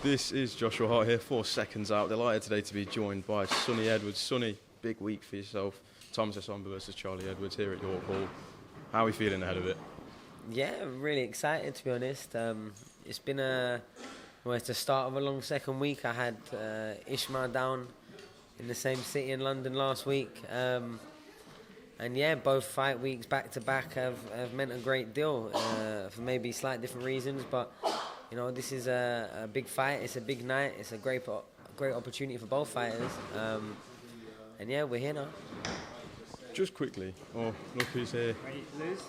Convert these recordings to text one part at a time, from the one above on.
This is Josh Hart here for Seconds Out. Delighted today to be joined by Sonny Edwards. Sonny, big week for yourself. Thomas Essomba versus Charlie Edwards here at York Hall. How are we feeling ahead of it? Yeah, really excited to be honest. It's been it's the start of a long second week. I had Ishmael down in the same city in London last week. And yeah, both fight weeks back to back have meant a great deal for maybe slight different reasons, but you know, this is a big fight. It's a big night. It's a great opportunity for both fighters. And yeah, we're here now. Just quickly, look who's here. Ready to lose?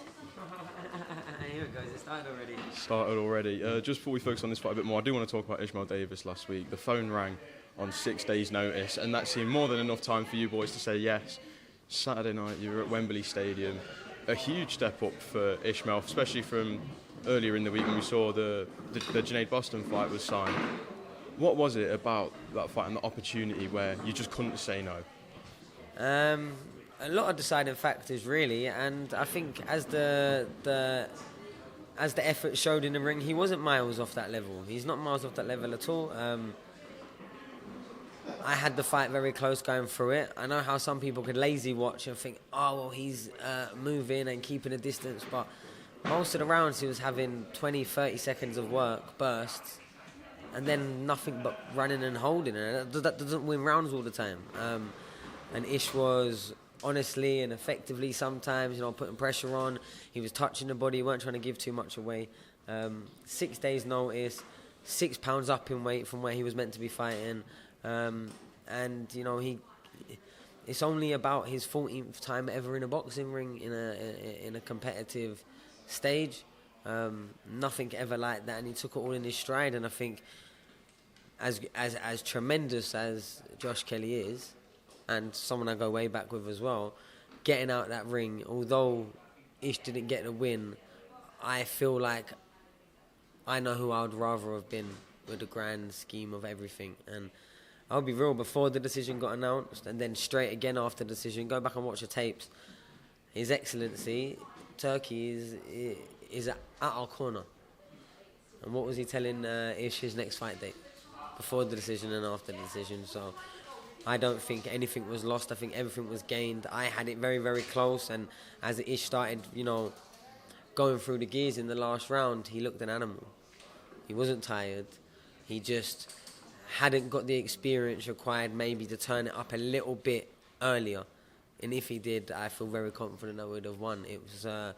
Here it goes. It started already. Just before we focus on this fight a bit more, I do want to talk about Ishmael Davis last week. The phone rang on 6 days' notice, and that seemed more than enough time for you boys to say yes. Saturday night, you were at Wembley Stadium. A huge step up for Ishmael, especially from earlier in the week when we saw the Junaid Bostan fight was signed. What was it about that fight and the opportunity where you just couldn't say no? A lot of deciding factors, really, and I think as the effort showed in the ring, he wasn't miles off that level. He's not miles off that level at all. I had the fight very close going through it. I know how some people could lazy watch and think, oh, well, he's moving and keeping a distance, but most of the rounds he was having 20, 30 seconds of work, bursts, and then nothing but running and holding. And that doesn't win rounds all the time. And Ish was honestly and effectively sometimes, putting pressure on. He was touching the body, weren't trying to give too much away. 6 days notice, 6 pounds up in weight from where he was meant to be fighting. And it's only about his 14th time ever in a boxing ring in a competitive stage. Nothing ever like that, and he took it all in his stride. And I think as tremendous as Josh Kelly is, and someone I go way back with as well, getting out that ring, although Ish didn't get the win, I feel like I know who I would rather have been with the grand scheme of everything. And I'll be real, before the decision got announced, and then straight again after the decision, go back and watch the tapes. His Excellency, Turkey, is at our corner. And what was he telling Ish his next fight date? Before the decision and after the decision. So I don't think anything was lost. I think everything was gained. I had it very, very close. And as Ish started, going through the gears in the last round, he looked an animal. He wasn't tired. He just hadn't got the experience required maybe to turn it up a little bit earlier. And if he did, I feel very confident I would have won. It was a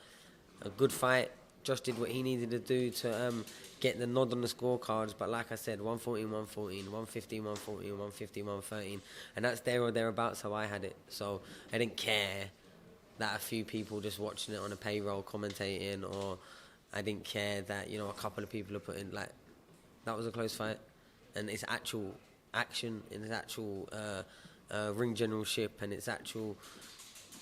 good fight. Josh did what he needed to do to get the nod on the scorecards. But like I said, 114, 114, 115, 114, 115, 113. And that's there or thereabouts how I had it. So I didn't care that a few people just watching it on a payroll commentating, or I didn't care that, a couple of people are putting, that was a close fight. And it's actual action, and it's actual ring generalship, and it's actual...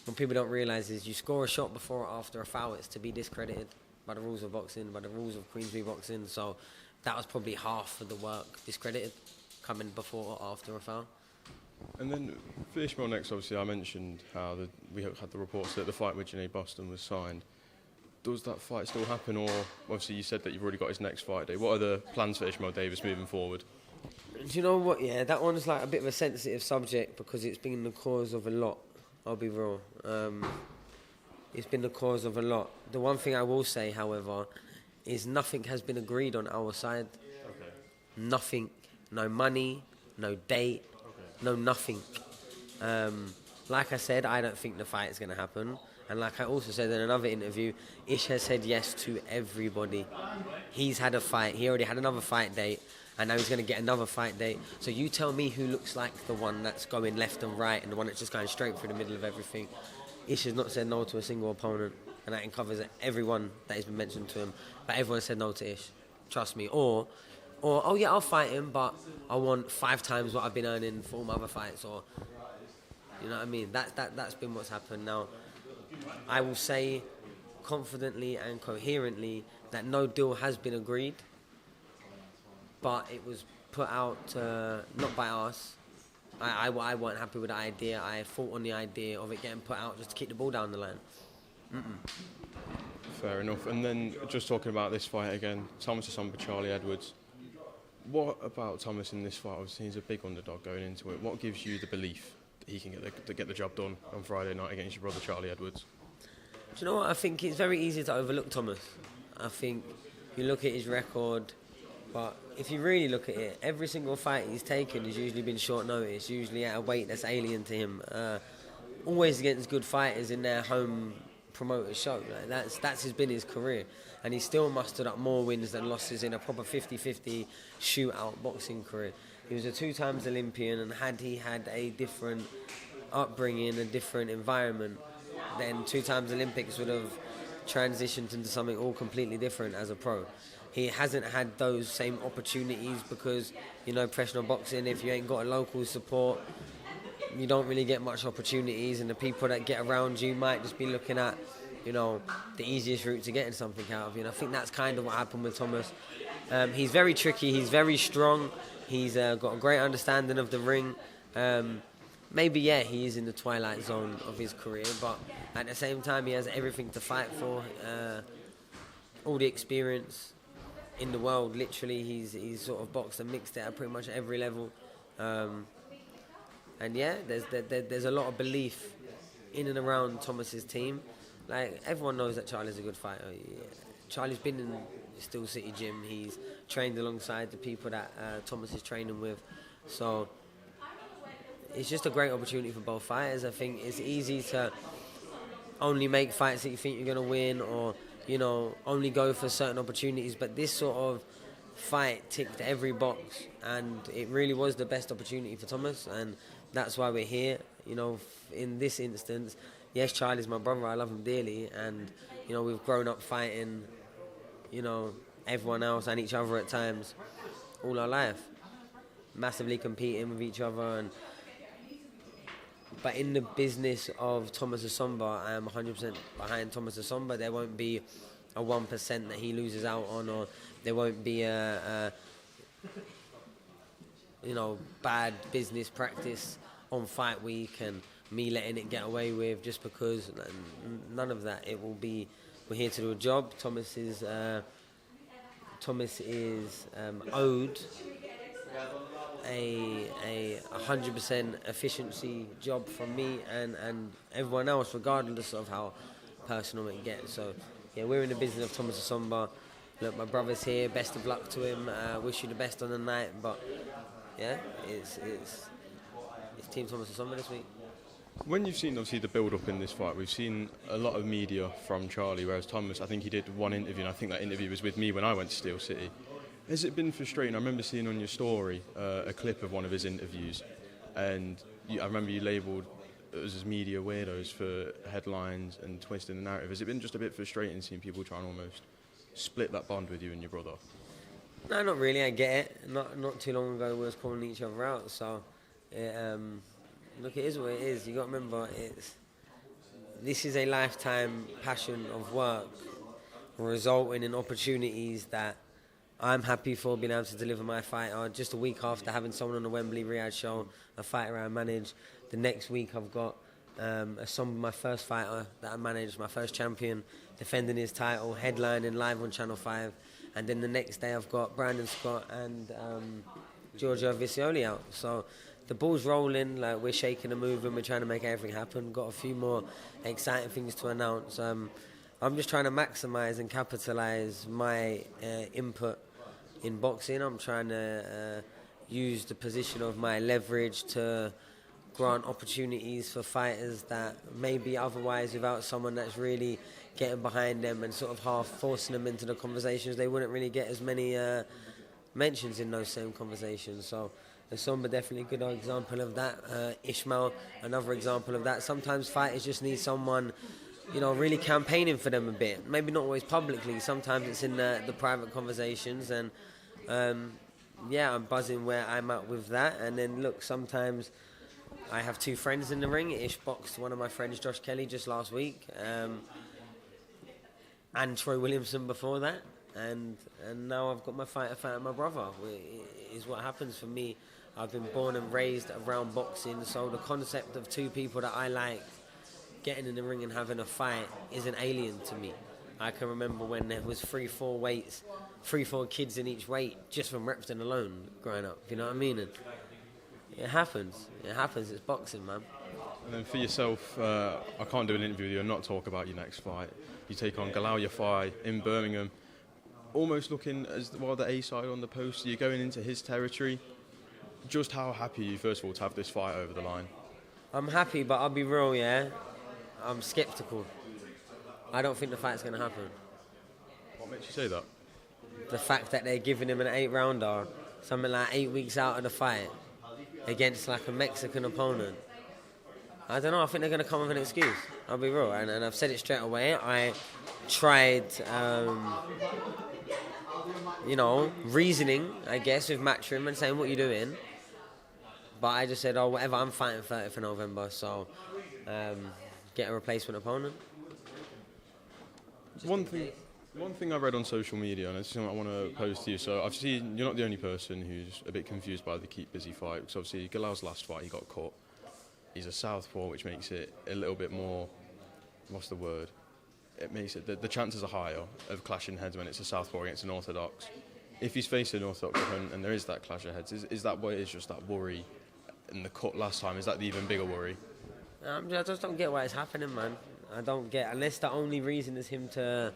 What people don't realise is you score a shot before or after a foul, it's to be discredited by the rules of boxing, by the rules of Queensberry boxing. So that was probably half of the work discredited, coming before or after a foul. And then for Ishmael next, obviously I mentioned how we had the reports that the fight with Junaid Bostan was signed. Does that fight still happen, or obviously you said that you've already got his next fight day? What are the plans for Ishmael Davis moving forward? Do you know what? Yeah, that one's like a bit of a sensitive subject because it's been the cause of a lot. I'll be real. It's been the cause of a lot. The one thing I will say, however, is nothing has been agreed on our side. Okay. Nothing. No money, no date, no nothing. Like I said, I don't think the fight is going to happen. And like I also said in another interview, Ish has said yes to everybody. He's had a fight. He already had another fight date. And now he's going to get another fight date. So you tell me who looks like the one that's going left and right and the one that's just going straight through the middle of everything. Ish has not said no to a single opponent. And that covers everyone that has been mentioned to him. But everyone said no to Ish. Trust me. Or oh yeah, I'll fight him, but I want 5 times what I've been earning for all my other fights. Or, you know what I mean? That's been what's happened. Now, I will say confidently and coherently that no deal has been agreed. But it was put out not by us. I weren't happy with the idea. I fought on the idea of it getting put out just to keep the ball down the line. Fair enough. And then just talking about this fight again, Thomas Essomba, Charlie Edwards. What about Thomas in this fight? Obviously, he's a big underdog going into it. What gives you the belief that he can get the job done on Friday night against your brother Charlie Edwards? Do you know what? I think it's very easy to overlook Thomas. I think you look at his record, but if you really look at it, every single fight he's taken has usually been short notice, usually at a weight that's alien to him. Always against good fighters in their home promoter show. Like that's been his career, and he's still mustered up more wins than losses in a proper 50-50 shootout boxing career. He was a 2 times Olympian, and had he had a different upbringing, a different environment, then 2 times Olympics would have transitioned into something all completely different as a pro. He hasn't had those same opportunities because, professional boxing, if you ain't got a local support, you don't really get much opportunities, and the people that get around you might just be looking at, the easiest route to getting something out of you. And I think that's kind of what happened with Thomas. He's very tricky, he's very strong, he's got a great understanding of the ring. Maybe, he is in the twilight zone of his career, but at the same time, he has everything to fight for. All the experience in the world, literally, he's sort of boxed and mixed it at pretty much every level. And there's a lot of belief in and around Thomas's team. Like, everyone knows that Charlie's a good fighter. Charlie's been in Steel City Gym. He's trained alongside the people that Thomas is training with. So it's just a great opportunity for both fighters. I think it's easy to only make fights that you think you're going to win, or, only go for certain opportunities. But this sort of fight ticked every box, and it really was the best opportunity for Thomas, and that's why we're here. In this instance, yes, Charlie's my brother, I love him dearly, and we've grown up fighting everyone else and each other at times all our life, massively competing with each other. But in the business of Thomas Essomba, I am 100% behind Thomas Essomba. There won't be a 1% that he loses out on, or there won't be a bad business practice on fight week and me letting it get away with just because. None of that. It will be, we're here to do a job. Thomas is owed a 100% efficiency job from me and everyone else, regardless of how personal it gets. So we're in the business of Thomas Essomba. Look, my brother's here, best of luck to him, wish you the best on the night, but it's Team Thomas Essomba this week. When you've seen, obviously, the build-up in this fight, we've seen a lot of media from Charlie, whereas Thomas, I think he did one interview, and I think that interview was with me when I went to Steel City. Has it been frustrating? I remember seeing on your story a clip of one of his interviews, and I remember you labelled us as media weirdos for headlines and twisting the narrative. Has it been just a bit frustrating seeing people trying to almost split that bond with you and your brother? No, not really. I get it. Not too long ago, we was calling each other out. So, look, it is what it is. You got to remember, this is a lifetime passion of work, resulting in opportunities that I'm happy for being able to deliver my fight. Just a week after having someone on the Wembley Riyadh show, a fighter I manage. The next week I've got Essomba, my first fighter that I managed, my first champion, defending his title, headlining live on Channel 5. And then the next day I've got Brandon Scott and Giorgio Vicioli out. So the ball's rolling, like we're shaking and moving, we're trying to make everything happen. Got a few more exciting things to announce. I'm just trying to maximise and capitalise my input in boxing. I'm trying to use the position of my leverage to grant opportunities for fighters that maybe otherwise, without someone that's really getting behind them and sort of half forcing them into the conversations, they wouldn't really get as many mentions in those same conversations. So Essomba definitely a good example of that. Ishmael, another example of that. Sometimes fighters just need someone, really campaigning for them a bit. Maybe not always publicly. Sometimes it's in the private conversations. And I'm buzzing where I'm at with that. And then look, sometimes I have 2 friends in the ring. Ish boxed one of my friends, Josh Kelly, just last week. And Troy Williamson before that. And now I've got my fighter my brother. Is what happens for me. I've been born and raised around boxing. So the concept of 2 people that I like getting in the ring and having a fight isn't alien to me. I can remember when there was 3-4 weights, 3-4 kids in each weight just from Repton alone growing up. You know what I mean? And it happens. It happens. It's boxing, man. And then for yourself, I can't do an interview with you and not talk about your next fight. You take on Galal Yafai in Birmingham, almost looking as well the A side on the poster. You're going into his territory. Just how happy are you, first of all, to have this fight over the line? I'm happy, but I'll be real, yeah? I'm sceptical. I don't think the fight's going to happen. What makes you say that? The fact that they're giving him an 8-rounder, something like 8 weeks out of the fight, against like a Mexican opponent. I don't know, I think they're going to come with an excuse. I'll be real, and I've said it straight away. I tried, reasoning, I guess, with Matchroom and saying, what you doing? But I just said, whatever, I'm fighting 30th of November, so get a replacement opponent. One thing I read on social media, and it's something I want to pose to you. So I've seen you're not the only person who's a bit confused by the keep busy fight. Because obviously Galal's last fight, he got cut. He's a southpaw, which makes it a little bit more. What's the word? It makes it the chances are higher of clashing heads when it's a southpaw against an orthodox. If he's facing an orthodox opponent and there is that clash of heads, is that what it is? Just that worry, and the cut last time, is that the even bigger worry? I just don't get why it's happening, man. I don't get, unless the only reason is him to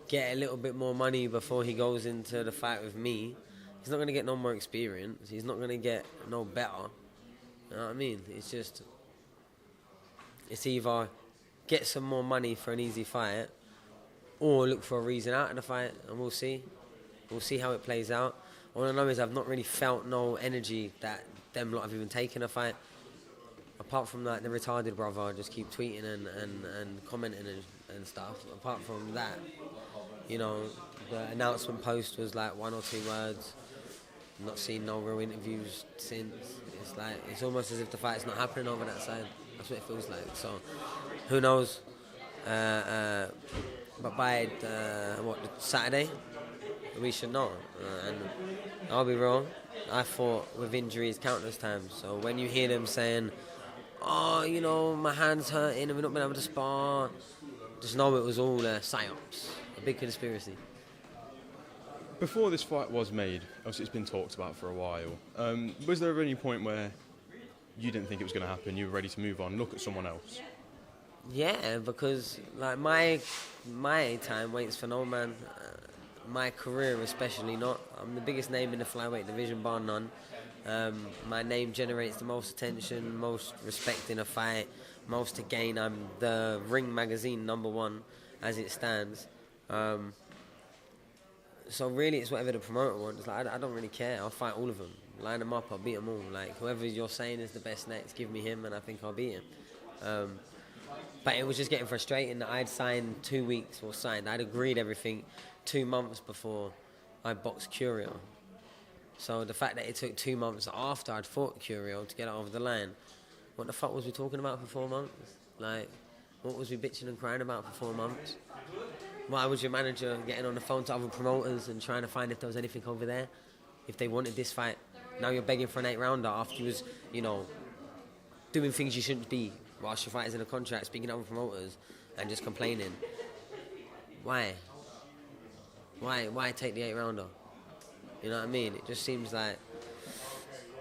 get a little bit more money before he goes into the fight with me. He's not going to get no more experience. He's not going to get no better. You know what I mean? It's just, it's either get some more money for an easy fight or look for a reason out of the fight, and we'll see. We'll see how it plays out. All I know is I've not really felt no energy that them lot have even taken a fight. Apart from like the retarded brother, just keep tweeting and commenting and stuff. Apart from that, you know, the announcement post was like 1 or 2 words. Not seen no real interviews since. It's like, it's almost as if the fight's not happening over that side. That's what it feels like. So, who knows? But by Saturday, we should know. And I'll be wrong. I fought with injuries countless times. So when you hear them saying, oh, you know, my hand's hurting and we've not been able to spar, just know it was all a psyops, a big conspiracy. Before this fight was made, obviously it's been talked about for a while, was there any point where you didn't think it was going to happen, you were ready to move on, look at someone else? Yeah, because like my time waits for no man. My career especially not. I'm the biggest name in the flyweight division, bar none. My name generates the most attention, most respect in a fight, most to gain. I'm the Ring magazine #1 as it stands. So really it's whatever the promoter wants. Like, I don't really care. I'll fight all of them. Line them up, I'll beat them all. Like, whoever you're saying is the best next, give me him and I think I'll beat him. But it was just getting frustrating that I'd signed 2 weeks, or I'd agreed everything 2 months before I boxed Curio. So the fact that it took 2 months after I'd fought Curio to get it over the line, what the fuck was we talking about for 4 months? Like, what was we bitching and crying about for 4 months? Why was your manager getting on the phone to other promoters and trying to find if there was anything over there? If they wanted this fight, now you're begging for an 8-rounder after you was, you know, doing things you shouldn't be whilst your fight is in a contract, speaking to other promoters and just complaining. Why? Why take the 8-rounder? You know what I mean? It just seems like,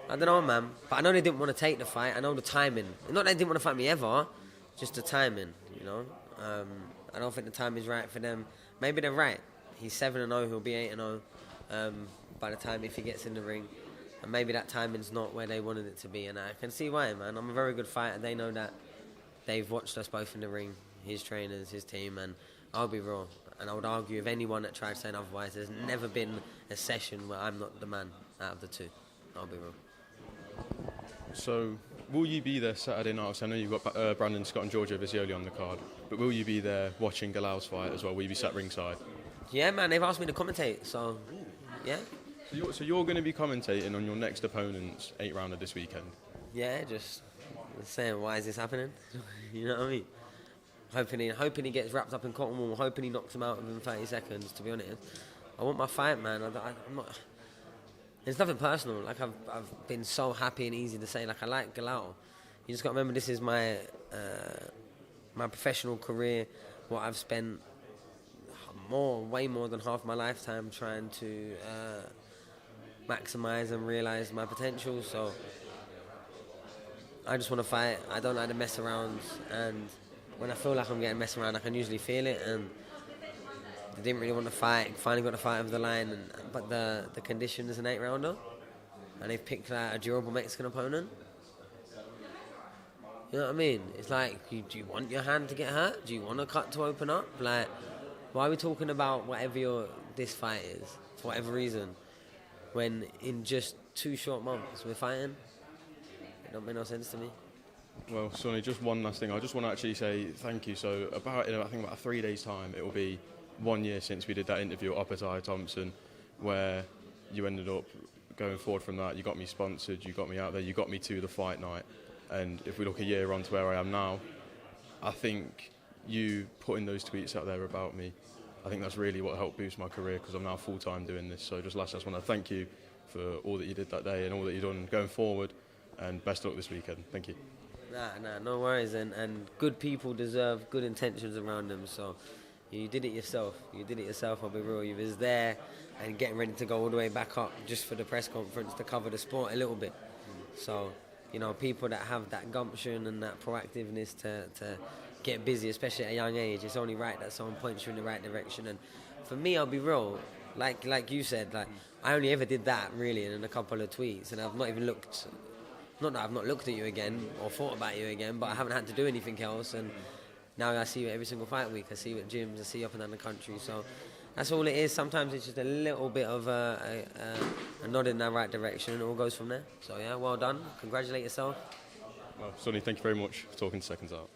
I don't know, man. But I know they didn't want to take the fight. I know the timing. Not that they didn't want to fight me ever, just the timing, you know? I don't think the timing's right for them. Maybe they're right. He's 7-0, he'll be 8-0 by the time if he gets in the ring. And maybe that timing's not where they wanted it to be. And I can see why, man. I'm a very good fighter. They know that. They've watched us both in the ring, his trainers, his team, and I'll be raw. And I would argue with anyone that tried saying otherwise, there's never been a session where I'm not the man out of the two. I'll be raw. So, will you be there Saturday night? So I know you've got Brandon Scott and Giorgio Visioli on the card, but will you be there watching Galal's fight as well? Will you be sat ringside? Yeah, man, they've asked me to commentate, so yeah. So you're going to be commentating on your next opponent's 8-rounder this weekend? Yeah, just saying, why is this happening? You know what I mean? Hoping he gets wrapped up in cotton wool, hoping he knocks him out within 30 seconds, to be honest. I want my fight, man. I'm not... It's nothing personal. Like, I've been so happy and easy to say. Like, I like Galal. You just got to remember, this is my my professional career, what I've spent way more than half my lifetime trying to maximise and realise my potential. So I just want to fight. I don't like to mess around, and when I feel like I'm getting messed around, I can usually feel it. And they didn't really want to fight. Finally got the fight over the line, but the condition is an 8-rounder, and they've picked a durable Mexican opponent. You know what I mean? It's like, do you want your hand to get hurt? Do you want a cut to open up? Like, why are we talking about whatever this fight is, for whatever reason, when in just 2 short months we're fighting? It don't make no sense to me. Well, Sonny, just one last thing. I just want to actually say thank you. So I think about 3 days' time, it will be 1 year since we did that interview at Upper Thompson, where you ended up going forward from that. You got me sponsored, you got me out there, you got me to the fight night. And if we look a year on to where I am now, I think you putting those tweets out there about me, I think that's really what helped boost my career, because I'm now full-time doing this. So just last, I just want to thank you for all that you did that day and all that you've done going forward, and best of luck this weekend. Thank you. Nah, no worries. And good people deserve good intentions around them. So you did it yourself. I'll be real. You was there and getting ready to go all the way back up just for the press conference to cover the sport a little bit. So, you know, people that have that gumption and that proactiveness to get busy, especially at a young age, it's only right that someone points you in the right direction. And for me, I'll be real, like you said, like I only ever did that really in a couple of tweets, and I've not even looked. Not that I've not looked at you again or thought about you again, but I haven't had to do anything else. And now I see you every single fight week. I see you at gyms. I see you up and down the country. So that's all it is. Sometimes it's just a little bit of a nod in that right direction, and it all goes from there. So yeah, well done. Congratulate yourself. Well, Sonny, thank you very much for talking to Seconds Out.